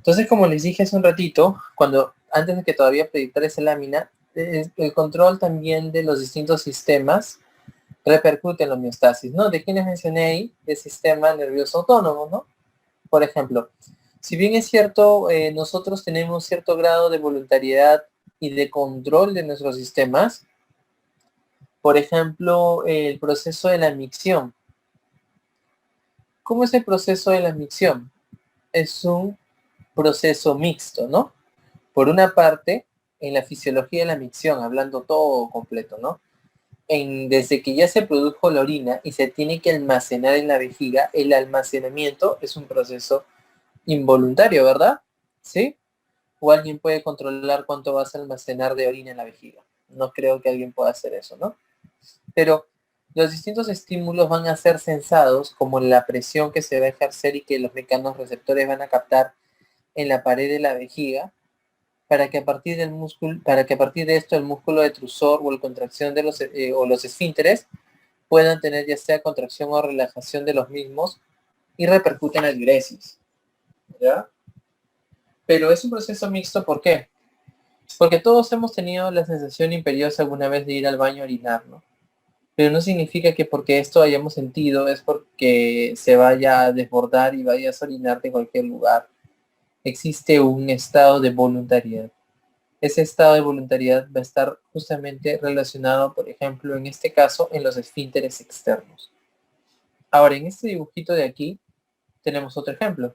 Entonces, como les dije hace un ratito, antes de que todavía proyectara esa lámina, el control también de los distintos sistemas repercute en la homeostasis, ¿no? ¿De quiénes mencioné ahí? Del sistema nervioso autónomo, ¿no? Por ejemplo, si bien es cierto, nosotros tenemos cierto grado de voluntariedad y de control de nuestros sistemas, por ejemplo, el proceso de la micción. ¿Cómo es el proceso de la micción? Es un proceso mixto, ¿no? Por una parte, en la fisiología de la micción, hablando todo completo, ¿no? Desde que ya se produjo la orina y se tiene que almacenar en la vejiga, el almacenamiento es un proceso involuntario, ¿verdad? ¿Sí? O alguien puede controlar cuánto vas a almacenar de orina en la vejiga. No creo que alguien pueda hacer eso, ¿no? Pero los distintos estímulos van a ser sensados, como la presión que se va a ejercer y que los mecanos receptores van a captar en la pared de la vejiga, para que a partir de esto el músculo detrusor o la contracción de los esfínteres puedan tener ya sea contracción o relajación de los mismos y repercuten en la diuresis. ¿Ya? Pero es un proceso mixto, ¿por qué? Porque todos hemos tenido la sensación imperiosa alguna vez de ir al baño a orinar, ¿no? Pero no significa que porque esto hayamos sentido es porque se vaya a desbordar y vayas a orinarte en cualquier lugar. Existe un estado de voluntariedad. Ese estado de voluntariedad va a estar justamente relacionado, por ejemplo, en este caso, en los esfínteres externos. Ahora, en este dibujito de aquí, tenemos otro ejemplo.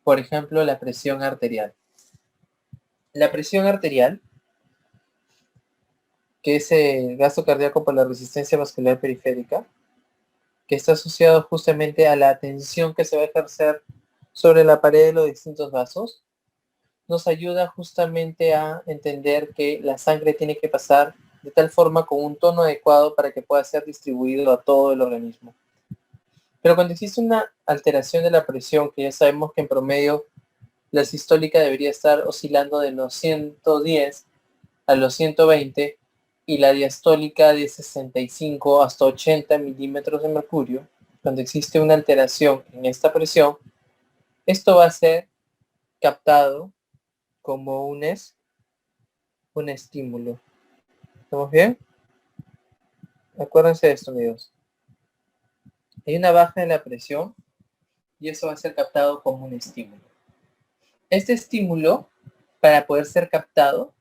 Por ejemplo, la presión arterial. La presión arterial, que es el gasto cardíaco por la resistencia vascular periférica, que está asociado justamente a la tensión que se va a ejercer sobre la pared de los distintos vasos, nos ayuda justamente a entender que la sangre tiene que pasar de tal forma con un tono adecuado para que pueda ser distribuido a todo el organismo. Pero cuando existe una alteración de la presión, que ya sabemos que en promedio la sistólica debería estar oscilando de los 110 a los 120 y la diastólica de 65 hasta 80 milímetros de mercurio, cuando existe una alteración en esta presión, esto va a ser captado como un estímulo. ¿Estamos bien? Acuérdense de esto, amigos. Hay una baja en la presión y eso va a ser captado como un estímulo. Este estímulo, para poder ser captado,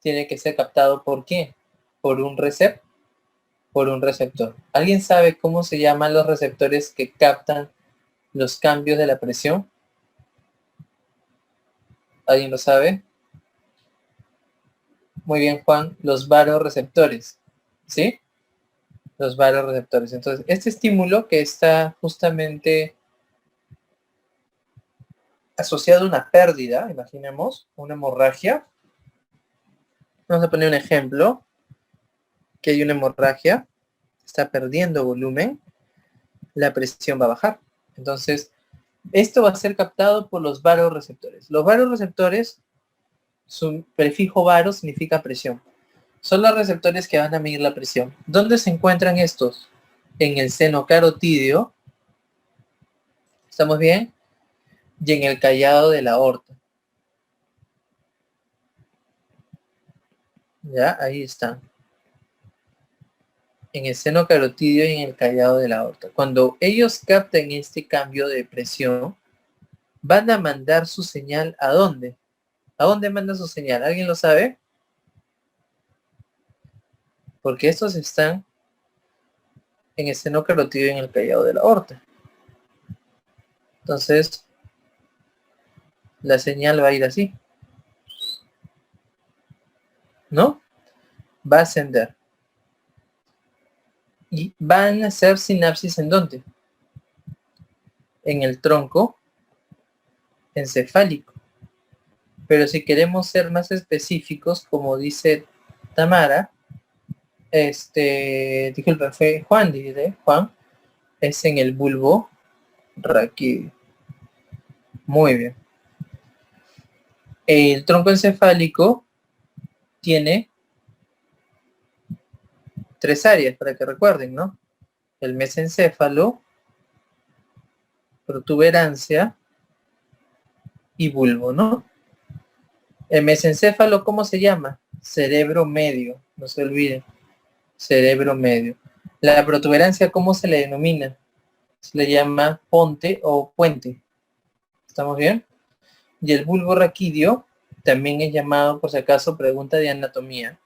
tiene que ser captado ¿por qué? Por un receptor. ¿Alguien sabe cómo se llaman los receptores que captan los cambios de la presión? ¿Alguien lo sabe? Muy bien, Juan, los varoreceptores. ¿Sí? Los varoreceptores. Entonces, este estímulo que está justamente asociado a una pérdida, imaginemos, una hemorragia. Vamos a poner un ejemplo, que hay una hemorragia, está perdiendo volumen, la presión va a bajar. Entonces, esto va a ser captado por los varoreceptores. Los varoreceptores, su prefijo varo significa presión. Son los receptores que van a medir la presión. ¿Dónde se encuentran estos? En el seno carotídeo. ¿Estamos bien? Y en el callado de la aorta. Ya, ahí están. En el seno carotídeo y en el callado de la aorta. Cuando ellos capten este cambio de presión, van a mandar su señal ¿a dónde? ¿A dónde manda su señal? ¿Alguien lo sabe? Porque estos están en el seno carotídeo y en el callado de la aorta. Entonces, la señal va a ir así. ¿No? Va a ascender. Y van a hacer sinapsis ¿en dónde? En el tronco encefálico. Pero si queremos ser más específicos, como dice Tamara, disculpa, fue Juan, dice Juan, es en el bulbo raquídeo. Muy bien. El tronco encefálico tiene 3 áreas, para que recuerden, ¿no? El mesencéfalo, protuberancia y bulbo, ¿no? El mesencéfalo, ¿cómo se llama? Cerebro medio, no se olviden. Cerebro medio. La protuberancia, ¿cómo se le denomina? Se le llama ponte o puente. ¿Estamos bien? Y el bulbo raquídeo también es llamado, por si acaso, pregunta de anatomía,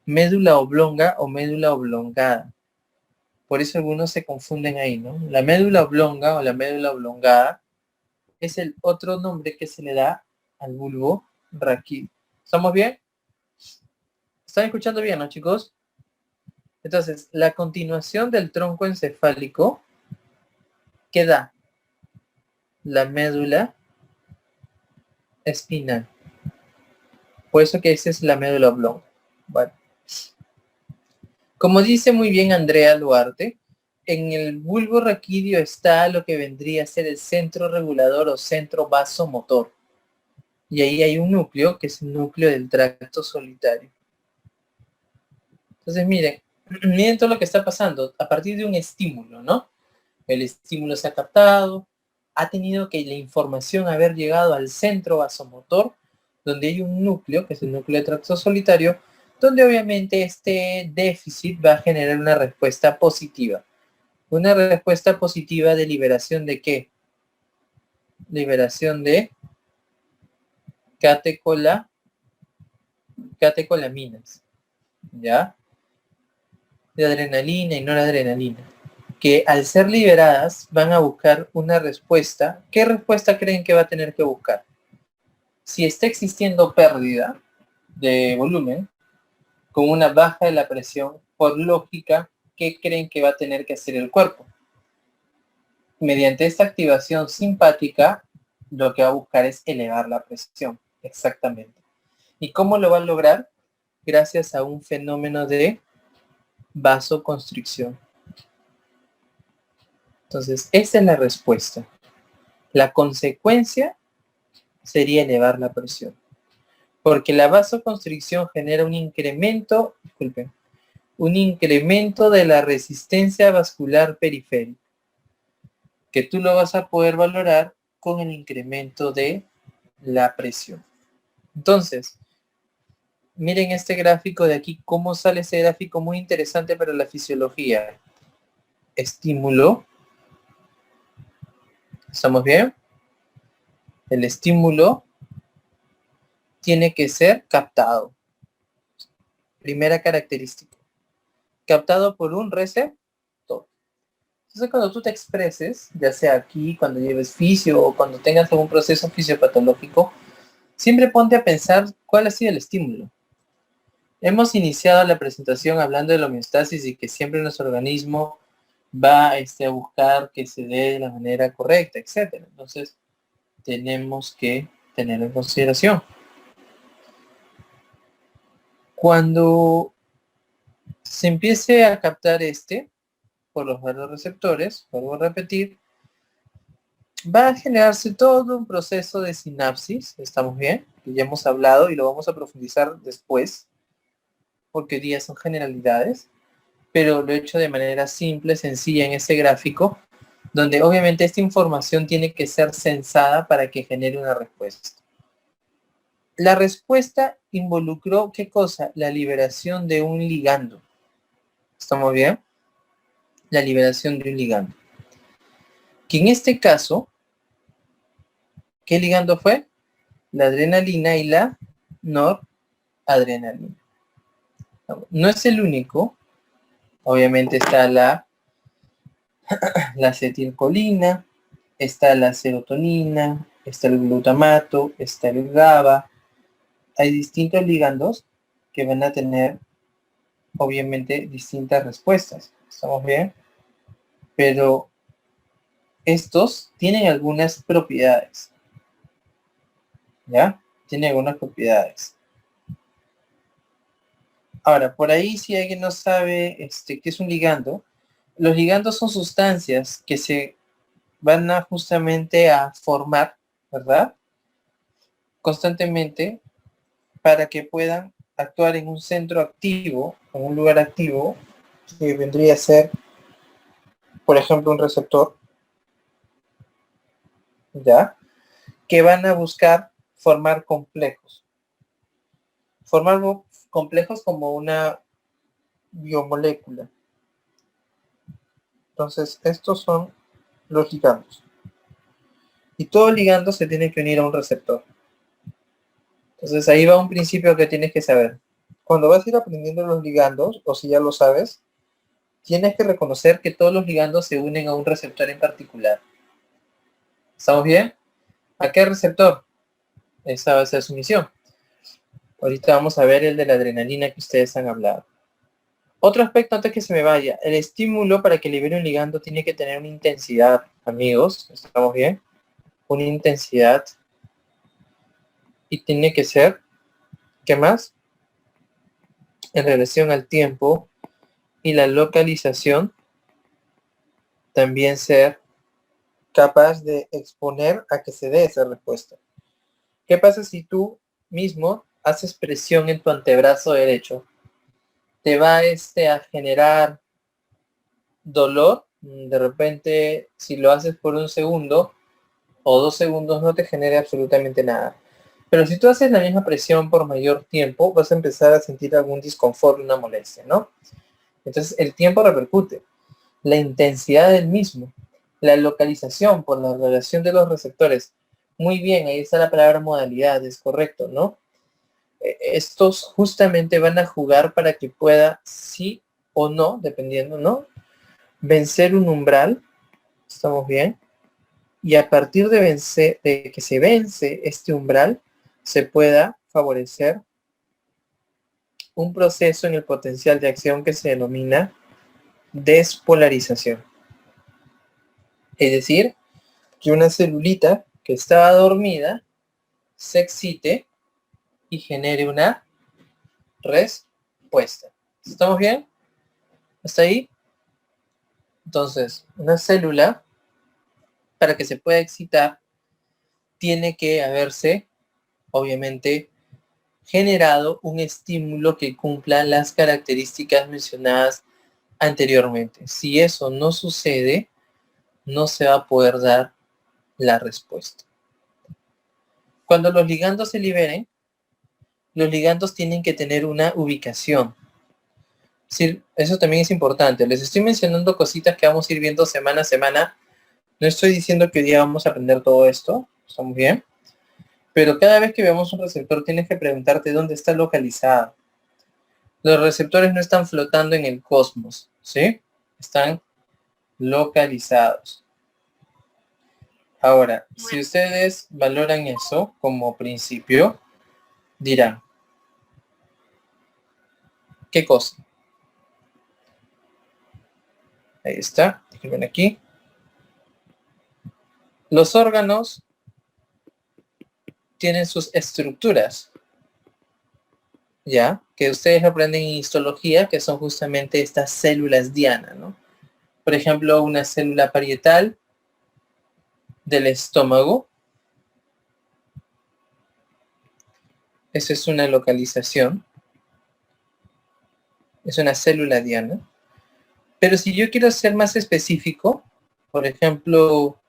médula oblonga o médula oblongada. Por eso algunos se confunden ahí, ¿no? La médula oblonga o la médula oblongada es el otro nombre que se le da al bulbo raquídeo. ¿Estamos bien? ¿Están escuchando bien, no, chicos? Entonces, la continuación del tronco encefálico queda la médula espinal. Por eso que esa es la médula oblonga. Vale. Como dice muy bien Andrea Duarte, en el bulbo raquídeo está lo que vendría a ser el centro regulador o centro vasomotor. Y ahí hay un núcleo, que es el núcleo del tracto solitario. Entonces, miren todo lo que está pasando a partir de un estímulo, ¿no? El estímulo se ha captado, ha tenido que la información haber llegado al centro vasomotor, donde hay un núcleo, que es el núcleo de tracto solitario, donde obviamente este déficit va a generar una respuesta positiva. Una respuesta positiva de liberación de ¿qué? Liberación de catecolaminas, ¿ya? De adrenalina y noradrenalina, que al ser liberadas van a buscar una respuesta. ¿Qué respuesta creen que va a tener que buscar? Si está existiendo pérdida de volumen con una baja de la presión, por lógica, ¿qué creen que va a tener que hacer el cuerpo? Mediante esta activación simpática, lo que va a buscar es elevar la presión, exactamente. ¿Y cómo lo va a lograr? Gracias a un fenómeno de vasoconstricción. Entonces, esa es la respuesta. La consecuencia sería elevar la presión. Porque la vasoconstricción genera un incremento, un incremento de la resistencia vascular periférica, que tú lo vas a poder valorar con el incremento de la presión. Entonces, miren este gráfico de aquí, cómo sale ese gráfico muy interesante para la fisiología. Estímulo. ¿Estamos bien? El estímulo tiene que ser captado. Primera característica. Captado por un receptor. Entonces, cuando tú te expreses, ya sea aquí, cuando lleves fisio o cuando tengas algún proceso fisiopatológico, siempre ponte a pensar cuál ha sido el estímulo. Hemos iniciado la presentación hablando de la homeostasis y que siempre nuestro organismo va a buscar que se dé de la manera correcta, etc. Entonces, tenemos que tener en consideración. Cuando se empiece a captar por los receptores, vuelvo a repetir, va a generarse todo un proceso de sinapsis, ¿estamos bien? Que ya hemos hablado y lo vamos a profundizar después, porque hoy día son generalidades, pero lo he hecho de manera simple, sencilla en ese gráfico, donde obviamente esta información tiene que ser censada para que genere una respuesta. La respuesta involucró, ¿qué cosa? La liberación de un ligando. ¿Estamos bien? La liberación de un ligando. Que en este caso, ¿qué ligando fue? La adrenalina y la noradrenalina. No es el único. Obviamente está la acetilcolina, está la serotonina, está el glutamato, está el GABA. Hay distintos ligandos que van a tener, obviamente, distintas respuestas. ¿Estamos bien? Pero estos tienen algunas propiedades. ¿Ya? Tienen algunas propiedades. Ahora, por ahí si alguien no sabe qué es un ligando, los ligandos son sustancias que se van a justamente a formar, ¿verdad? Constantemente para que puedan actuar en un centro activo, en un lugar activo, que vendría a ser, por ejemplo, un receptor, ¿ya? que van a buscar formar complejos. Formar complejos como una biomolécula. Entonces, estos son los ligandos. Y todo ligando se tiene que unir a un receptor. Entonces, ahí va un principio que tienes que saber. Cuando vas a ir aprendiendo los ligandos, o si ya lo sabes, tienes que reconocer que todos los ligandos se unen a un receptor en particular. ¿Estamos bien? ¿A qué receptor? Esa va a ser su misión. Ahorita vamos a ver el de la adrenalina que ustedes han hablado. Otro aspecto antes que se me vaya. El estímulo para que libere un ligando tiene que tener una intensidad, amigos. ¿Estamos bien? Una intensidad. Y tiene que ser, ¿qué más? En relación al tiempo y la localización, también ser capaz de exponer a que se dé esa respuesta. ¿Qué pasa si tú mismo haces presión en tu antebrazo derecho? ¿Te va a generar dolor? De repente, si lo haces por 1 segundo o 2 segundos, no te genera absolutamente nada. Pero si tú haces la misma presión por mayor tiempo, vas a empezar a sentir algún disconfort, una molestia, ¿no? Entonces, el tiempo repercute. La intensidad del mismo, la localización por la relación de los receptores. Muy bien, ahí está la palabra modalidad, es correcto, ¿no? Estos justamente van a jugar para que pueda, sí o no, dependiendo, ¿no? Vencer un umbral, estamos bien, y a partir de que se vence este umbral, se pueda favorecer un proceso en el potencial de acción que se denomina despolarización. Es decir, que una celulita que estaba dormida se excite y genere una respuesta. ¿Estamos bien? ¿Hasta ahí? Entonces, una célula, para que se pueda excitar, tiene que haberse, obviamente, generado un estímulo que cumpla las características mencionadas anteriormente. Si eso no sucede, no se va a poder dar la respuesta. Cuando los ligandos se liberen, los ligandos tienen que tener una ubicación. Sí, eso también es importante. Les estoy mencionando cositas que vamos a ir viendo semana a semana. No estoy diciendo que hoy día vamos a aprender todo esto. ¿Estamos bien? Pero cada vez que veamos un receptor tienes que preguntarte dónde está localizado. Los receptores no están flotando en el cosmos, ¿sí? Están localizados. Ahora, si ustedes valoran eso como principio, dirán, ¿qué cosa? Ahí está, déjenme aquí. Los órganos tienen sus estructuras, ¿ya? Que ustedes aprenden en histología, que son justamente estas células diana, ¿no? Por ejemplo, una célula parietal del estómago. Esa es una localización. Es una célula diana. Pero si yo quiero ser más específico, por ejemplo,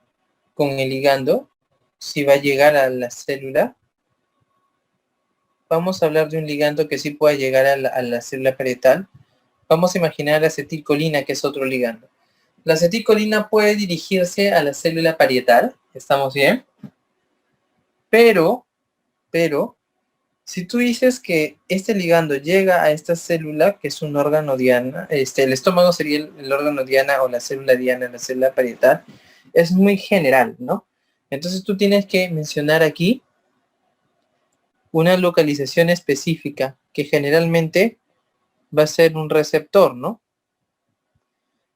con el ligando, si va a llegar a la célula, vamos a hablar de un ligando que sí pueda llegar a la célula parietal. Vamos a imaginar la acetilcolina, que es otro ligando. La acetilcolina puede dirigirse a la célula parietal, ¿estamos bien? Pero, si tú dices que este ligando llega a esta célula, que es un órgano diana, el estómago sería el órgano diana o la célula diana, la célula parietal, es muy general, ¿no? Entonces tú tienes que mencionar aquí una localización específica que generalmente va a ser un receptor, ¿no?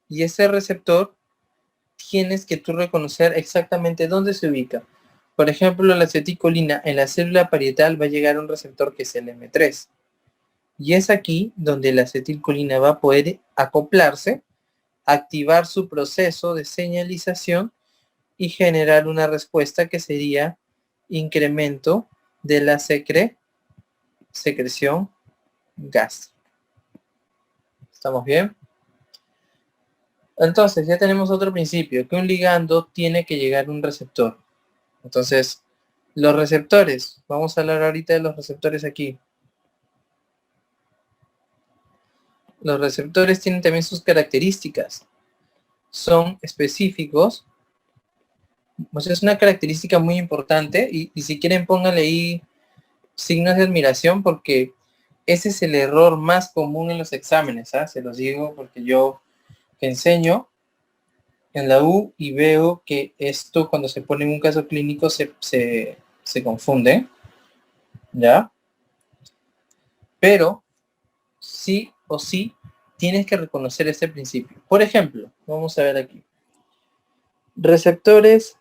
Y ese receptor tienes que tú reconocer exactamente dónde se ubica. Por ejemplo, la acetilcolina en la célula parietal va a llegar a un receptor que es el M3. Y es aquí donde la acetilcolina va a poder acoplarse, activar su proceso de señalización y generar una respuesta que sería incremento de la secreción gástrica. ¿Estamos bien? Entonces ya tenemos otro principio, que un ligando tiene que llegar a un receptor. Entonces, Los receptores. Vamos a hablar ahorita de los receptores aquí. Los receptores tienen también sus características. Son específicos. Pues es una característica muy importante y si quieren pónganle ahí signos de admiración porque ese es el error más común en los exámenes, ¿ah? Se los digo porque yo enseño en la U y veo que esto cuando se pone en un caso clínico se confunde, ¿ya? Pero sí o sí tienes que reconocer este principio. Por ejemplo, vamos a ver aquí. Receptores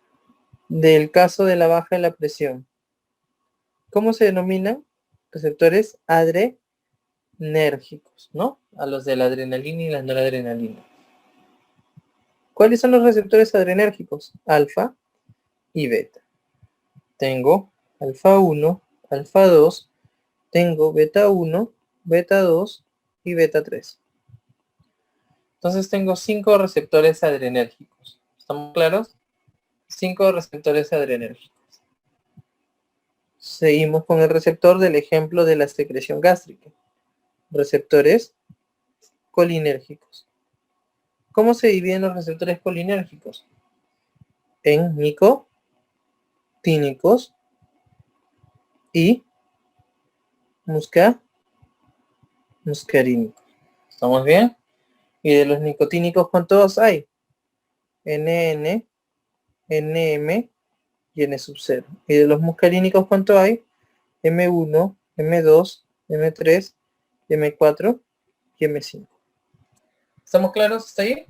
del caso de la baja de la presión. ¿Cómo se denominan? Receptores adrenérgicos, ¿no? A los de la adrenalina y la noradrenalina. ¿Cuáles son los receptores adrenérgicos? Alfa y beta. Tengo alfa 1, alfa 2, tengo beta 1, beta 2 y beta 3. Entonces tengo 5 receptores adrenérgicos. ¿Estamos claros? 5 receptores adrenérgicos. Seguimos con el receptor del ejemplo de la secreción gástrica. Receptores colinérgicos. ¿Cómo se dividen los receptores colinérgicos? En nicotínicos y muscarínicos. ¿Estamos bien? Y de los nicotínicos, ¿cuántos hay? NN, NM y N sub 0. Y de los muscarínicos, ¿cuánto hay? M1, M2, M3, M4 y M5. ¿Estamos claros hasta ahí?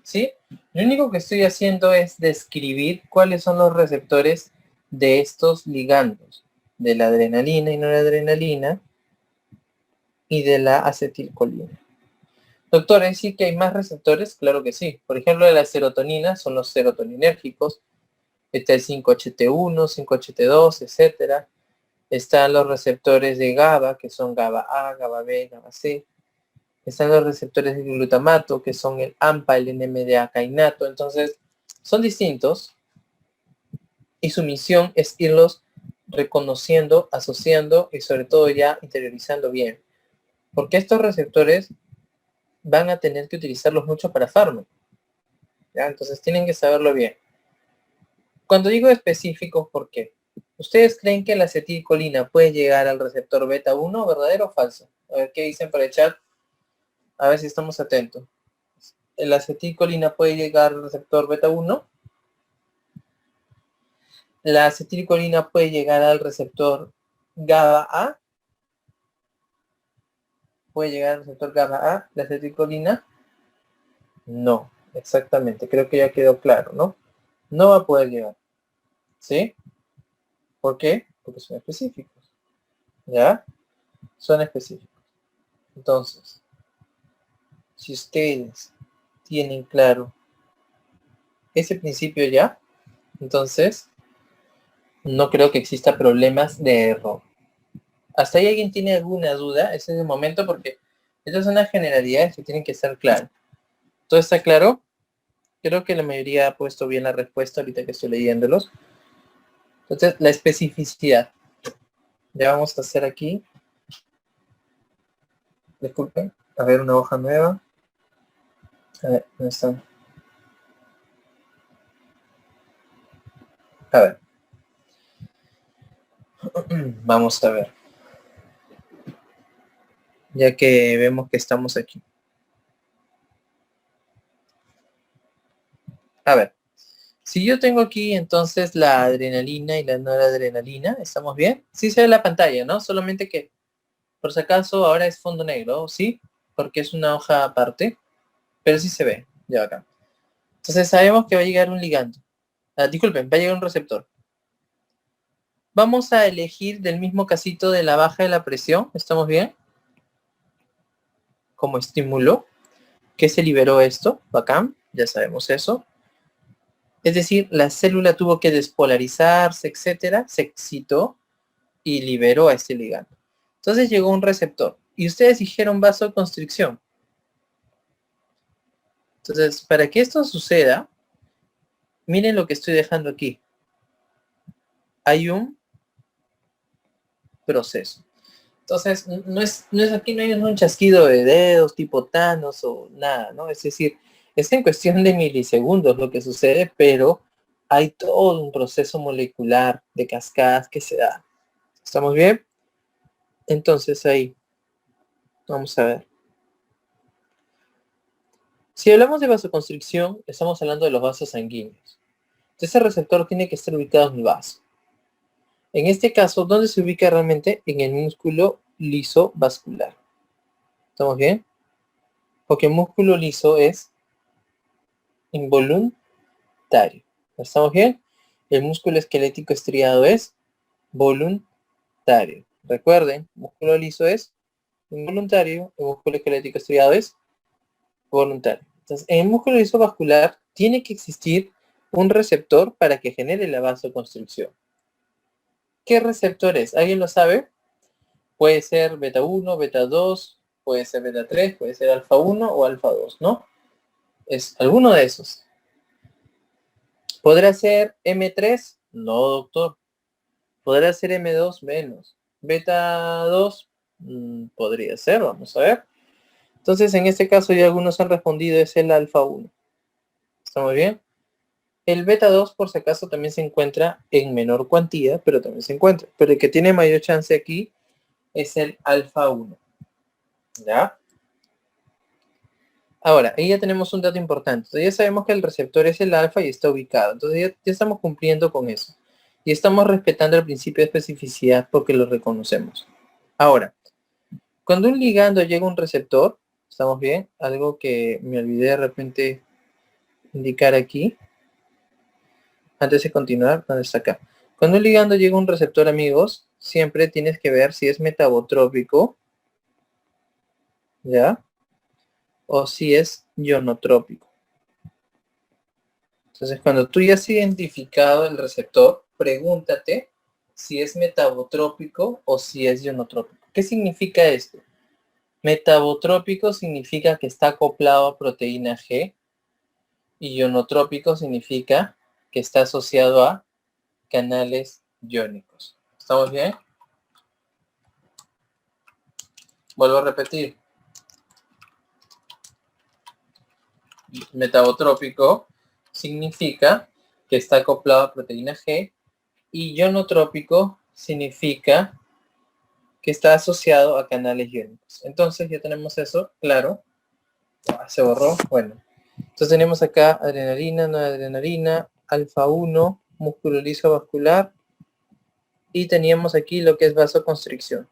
¿Sí? Lo único que estoy haciendo es describir cuáles son los receptores de estos ligandos, de la adrenalina y noradrenalina y de la acetilcolina. Doctor, ¿es decir que hay más receptores? Claro que sí. Por ejemplo, de la serotonina son los serotoninérgicos. Está el 5-HT1, 5-HT2, etcétera. Están los receptores de GABA, que son GABA A, GABA B, GABA C. Están los receptores de glutamato, que son el AMPA, el NMDA cainato. Entonces, son distintos y su misión es irlos reconociendo, asociando y sobre todo ya interiorizando bien. Porque estos receptores van a tener que utilizarlos mucho para fármaco. ¿Ya? Entonces tienen que saberlo bien. Cuando digo específicos, ¿por qué? ¿Ustedes creen que la acetilcolina puede llegar al receptor beta 1, verdadero o falso? A ver qué dicen por el chat. A ver si estamos atentos. ¿La acetilcolina puede llegar al receptor beta 1? ¿La acetilcolina puede llegar al receptor GABA A? ¿Puede llegar al receptor GABA A la acetilcolina? No, exactamente. Creo que ya quedó claro, ¿no? No va a poder llegar. ¿Sí? ¿Por qué? Porque son específicos. ¿Ya? Son específicos. Entonces, si ustedes tienen claro ese principio ya, entonces no creo que exista problemas de error. ¿Hasta ahí alguien tiene alguna duda? Ese es el momento porque estas son las generalidades que tienen que ser claras. ¿Todo está claro? Creo que la mayoría ha puesto bien la respuesta ahorita que estoy leyéndolos. Entonces, la especificidad. Ya vamos a hacer aquí. Disculpen. A ver, una hoja nueva. A ver, ¿dónde están? A ver. Vamos a ver. Ya que vemos que estamos aquí. A ver. Si yo tengo aquí entonces la adrenalina y la noradrenalina, ¿estamos bien? Sí se ve la pantalla, ¿no? Solamente que, por si acaso, ahora es fondo negro, ¿sí? Porque es una hoja aparte, pero sí se ve, ya acá. Entonces sabemos que va a llegar un ligando. Disculpen, va a llegar un receptor. Vamos a elegir del mismo casito de la baja de la presión, ¿estamos bien? Como estímulo. ¿Qué se liberó esto? Bacán, ya sabemos eso. Es decir, la célula tuvo que despolarizarse, etcétera, se excitó y liberó a este ligando. Entonces llegó un receptor y ustedes dijeron vasoconstricción. Entonces, para que esto suceda, miren lo que estoy dejando aquí. hay un proceso. Entonces, aquí no hay un chasquido de dedos tipo Thanos o nada, ¿no? Es decir, es en cuestión de milisegundos lo que sucede, pero hay todo un proceso molecular de cascadas que se da. ¿Estamos bien? Entonces ahí, vamos a ver. Si hablamos de vasoconstricción, estamos hablando de los vasos sanguíneos. Ese receptor tiene que estar ubicado en el vaso. En este caso, ¿dónde se ubica realmente? En el músculo liso vascular. ¿Estamos bien? Porque el músculo liso es involuntario. ¿Estamos bien? El músculo esquelético estriado es voluntario. Recuerden, músculo liso es involuntario, el músculo esquelético estriado es voluntario. Entonces, en el músculo liso vascular tiene que existir un receptor para que genere la vasoconstricción. ¿Qué receptor es? ¿Alguien lo sabe? Puede ser beta 1, beta 2, puede ser beta 3, puede ser alfa 1 o alfa 2, ¿no? Es alguno de esos. ¿Podrá ser M3? No, doctor. ¿Podrá ser M2? Menos. ¿Beta 2? Podría ser, vamos a ver. Entonces, en este caso ya algunos han respondido, es el alfa 1. ¿Estamos bien? El beta 2, por si acaso, también se encuentra en menor cuantía, pero también se encuentra. Pero el que tiene mayor chance aquí es el alfa 1. ¿Ya? Ahora, ahí ya tenemos un dato importante. Entonces, ya sabemos que el receptor es el alfa y está ubicado. Entonces ya estamos cumpliendo con eso. Y estamos respetando el principio de especificidad porque lo reconocemos. Ahora, cuando un ligando llega a un receptor, ¿estamos bien? Algo que me olvidé de repente indicar aquí. Antes de continuar, ¿dónde está acá? Cuando un ligando llega a un receptor, amigos, siempre tienes que ver si es metabotrópico, ¿ya? O si es ionotrópico. Entonces, cuando tú ya has identificado el receptor, pregúntate si es metabotrópico o si es ionotrópico. ¿Qué significa esto? Metabotrópico significa que está acoplado a proteína G y ionotrópico significa que está asociado a canales iónicos. ¿Estamos bien? Vuelvo a repetir. Metabotrópico significa que está acoplado a proteína G y ionotrópico significa que está asociado a canales iónicos. Entonces ya tenemos eso, claro. Se borró. Bueno. Entonces tenemos acá adrenalina, no adrenalina, alfa 1, músculo liso vascular. Y teníamos aquí lo que es vasoconstricción.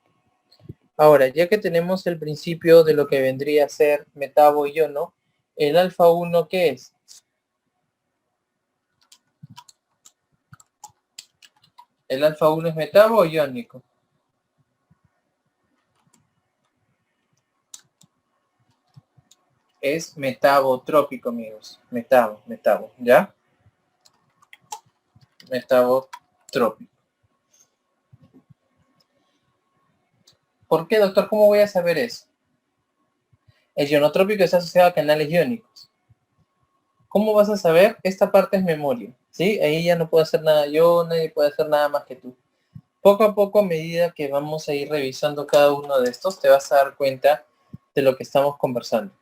Ahora, ya que tenemos el principio de lo que vendría a ser metabo y iono, el alfa 1, ¿qué es? ¿El alfa 1 es metabo o iónico? Es metabotrópico, amigos. Metabo, ¿ya? Metabotrópico. ¿Por qué, doctor? ¿Cómo voy a saber eso? El ionotrópico está asociado a canales iónicos. ¿Cómo vas a saber? Esta parte es memoria, ¿sí? Ahí ya no puedo hacer nada yo, nadie puede hacer nada más que tú. Poco a poco, a medida que vamos a ir revisando cada uno de estos, te vas a dar cuenta de lo que estamos conversando.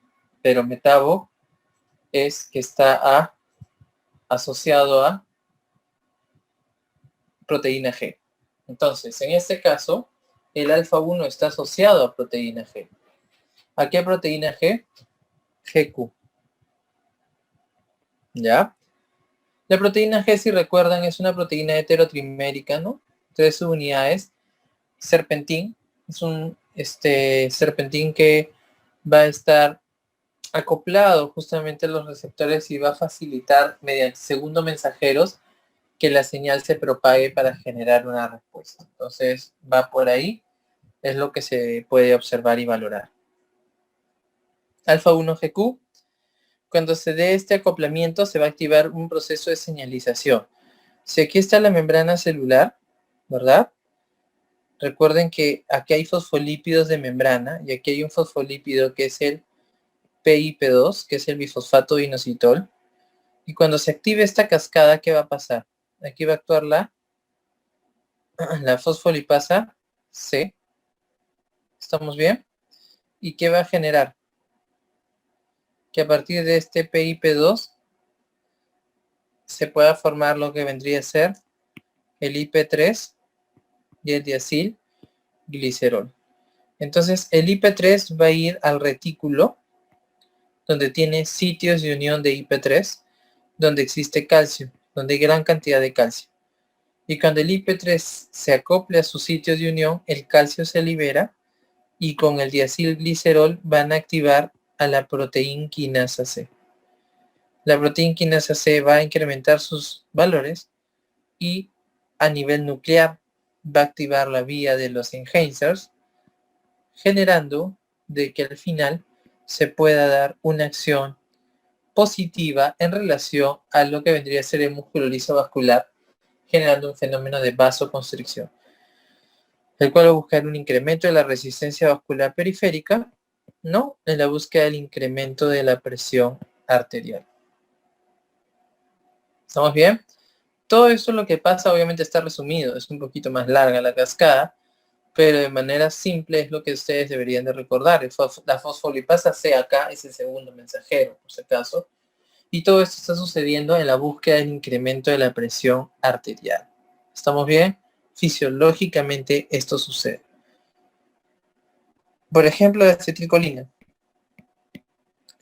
Pero metabo es que está asociado a proteína G. Entonces, en este caso, el alfa 1 está asociado a proteína G. ¿A qué proteína G? GQ. ¿Ya? La proteína G, si recuerdan, es una proteína heterotrimérica, ¿no? 3 subunidades. Serpentín. Es un serpentín que va a estar acoplado justamente a los receptores y va a facilitar mediante segundos mensajeros que la señal se propague para generar una respuesta. Entonces, va por ahí. Es lo que se puede observar y valorar. Alfa 1 GQ. Cuando se dé este acoplamiento, se va a activar un proceso de señalización. Si aquí está la membrana celular, ¿verdad? Recuerden que aquí hay fosfolípidos de membrana y aquí hay un fosfolípido que es el PIP2, que es el bifosfato de inositol. Y cuando se active esta cascada, ¿qué va a pasar? Aquí va a actuar la la fosfolipasa C. ¿Estamos bien? ¿Y qué va a generar? Que a partir de este PIP2 se pueda formar lo que vendría a ser el IP3 y el diacilglicerol. Entonces el IP3 va a ir al retículo donde tiene sitios de unión de IP3, donde existe calcio, donde hay gran cantidad de calcio. Y cuando el IP3 se acople a sus sitios de unión, el calcio se libera y con el diacilglicerol van a activar a la proteína quinasa C. La proteína quinasa C va a incrementar sus valores y a nivel nuclear va a activar la vía de los enhancers, generando de que al final se pueda dar una acción positiva en relación a lo que vendría a ser el músculo liso vascular, generando un fenómeno de vasoconstricción, el cual va a buscar un incremento de la resistencia vascular periférica, ¿no? En la búsqueda del incremento de la presión arterial. ¿Estamos bien? Todo eso lo que pasa obviamente está resumido, es un poquito más larga la cascada, pero de manera simple es lo que ustedes deberían de recordar. La fosfolipasa C acá es el segundo mensajero, por si acaso, y todo esto está sucediendo en la búsqueda del incremento de la presión arterial. ¿Estamos bien? Fisiológicamente esto sucede. Por ejemplo, la acetilcolina.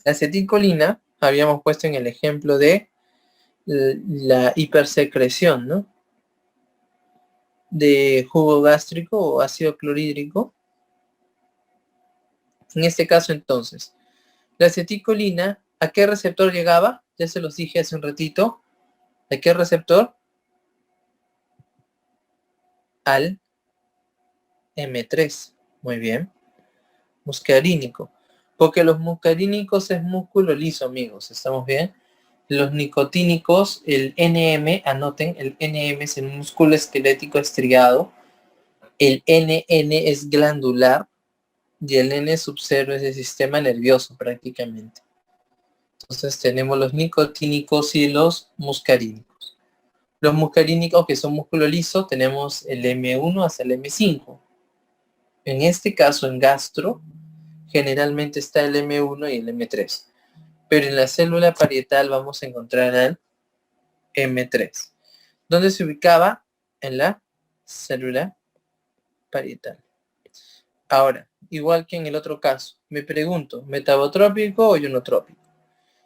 La acetilcolina habíamos puesto en el ejemplo de la hipersecreción, ¿no? De jugo gástrico o ácido clorhídrico. En este caso, entonces, la acetilcolina, ¿a qué receptor llegaba? Ya se los dije hace un ratito. ¿A qué receptor? Al M3. Muy bien. Muscarínico. Porque los muscarínicos es músculo liso, amigos. ¿Estamos bien? Los nicotínicos, el NM, anoten, el NM es el músculo esquelético estriado. El NN es glandular. Y el N sub 0 es el sistema nervioso prácticamente. Entonces tenemos los nicotínicos y los muscarínicos. Los muscarínicos, que son músculo liso, tenemos el M1 hasta el M5. En este caso, en gastro, generalmente está el M1 y el M3. Pero en la célula parietal vamos a encontrar al M3. ¿Dónde se ubicaba? En la célula parietal. Ahora, igual que en el otro caso, me pregunto, ¿metabotrópico o ionotrópico?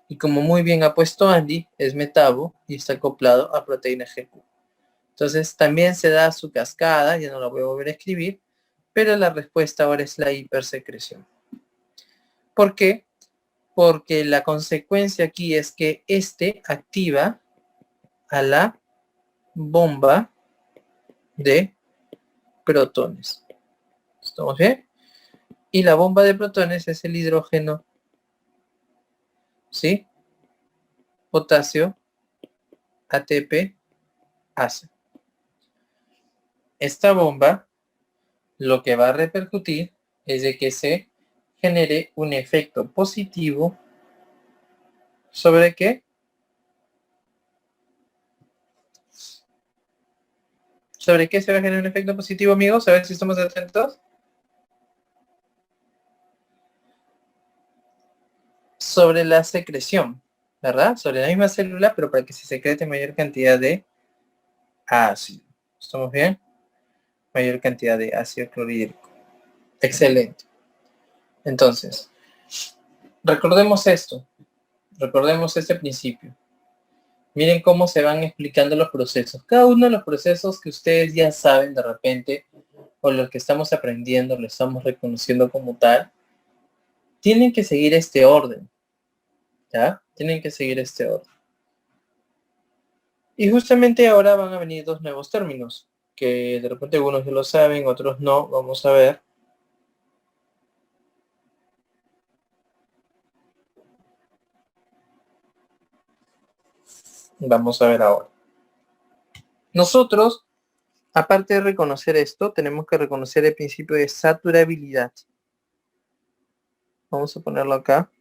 Y como muy bien ha puesto Andy, es metabo y está acoplado a proteína GQ. Entonces también se da su cascada, ya no la voy a volver a escribir, pero la respuesta ahora es la hipersecreción. ¿Por qué? Porque la consecuencia aquí es que este activa a la bomba de protones. ¿Estamos bien? Y la bomba de protones es el hidrógeno, ¿sí? Potasio, ATP, ACE. Esta bomba lo que va a repercutir es de que se genere un efecto positivo ¿sobre qué? ¿Sobre qué se va a generar un efecto positivo, amigos? A ver si estamos atentos. Sobre la secreción, ¿verdad? Sobre la misma célula, pero para que se secrete mayor cantidad de ácido. ¿Estamos bien? Mayor cantidad de ácido clorhídrico. Excelente. Entonces, recordemos esto. Recordemos este principio. Miren cómo se van explicando los procesos. Cada uno de los procesos que ustedes ya saben de repente, o los que estamos aprendiendo, lo estamos reconociendo como tal, tienen que seguir este orden. ¿Ya? Tienen que seguir este orden. Y justamente ahora van a venir dos nuevos términos, que de repente algunos ya lo saben, otros no. Vamos a ver. Vamos a ver ahora. Nosotros, aparte de reconocer esto, tenemos que reconocer el principio de saturabilidad. Vamos a ponerlo acá.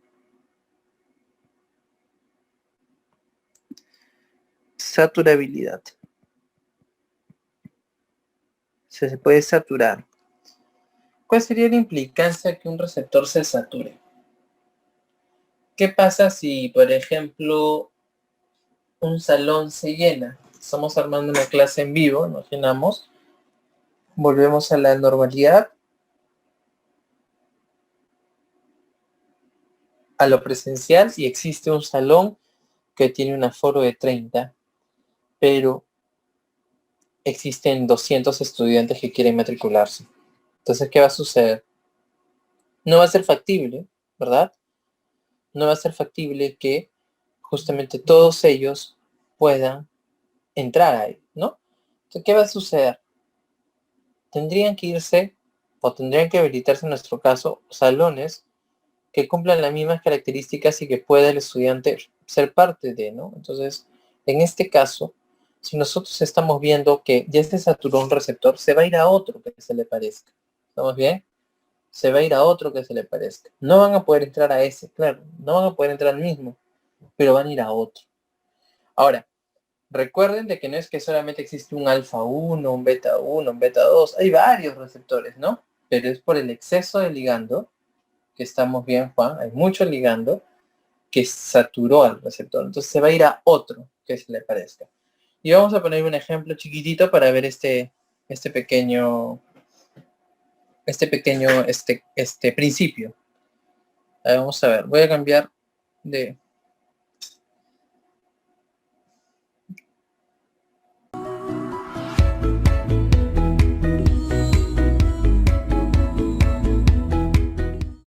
Saturabilidad. Se puede saturar. ¿Cuál sería la implicancia que un receptor se sature? ¿Qué pasa si, por ejemplo, un salón se llena? Estamos armando una clase en vivo, imaginamos. Volvemos a la normalidad, a lo presencial, y existe un salón que tiene un aforo de 30, pero existen 200 estudiantes que quieren matricularse. Entonces, ¿qué va a suceder? No va a ser factible, ¿verdad? No va a ser factible que justamente todos ellos puedan entrar ahí, ¿no? Entonces, ¿qué va a suceder? Tendrían que irse o tendrían que habilitarse en nuestro caso salones que cumplan las mismas características y que pueda el estudiante ser parte de, ¿no? Entonces, en este caso, si nosotros estamos viendo que ya se saturó un receptor, se va a ir a otro que se le parezca. ¿Estamos bien? Se va a ir a otro que se le parezca. No van a poder entrar a ese, claro, no van a poder entrar al mismo, pero van a ir a otro. Ahora, recuerden de que no es que solamente existe un alfa 1, un beta 1, un beta 2, hay varios receptores, ¿no? Pero es por el exceso de ligando, que estamos bien, Juan, hay mucho ligando, que saturó al receptor. Entonces se va a ir a otro que se le parezca. Y vamos a poner un ejemplo chiquitito para ver este pequeño, este principio. Vamos a ver, voy a cambiar de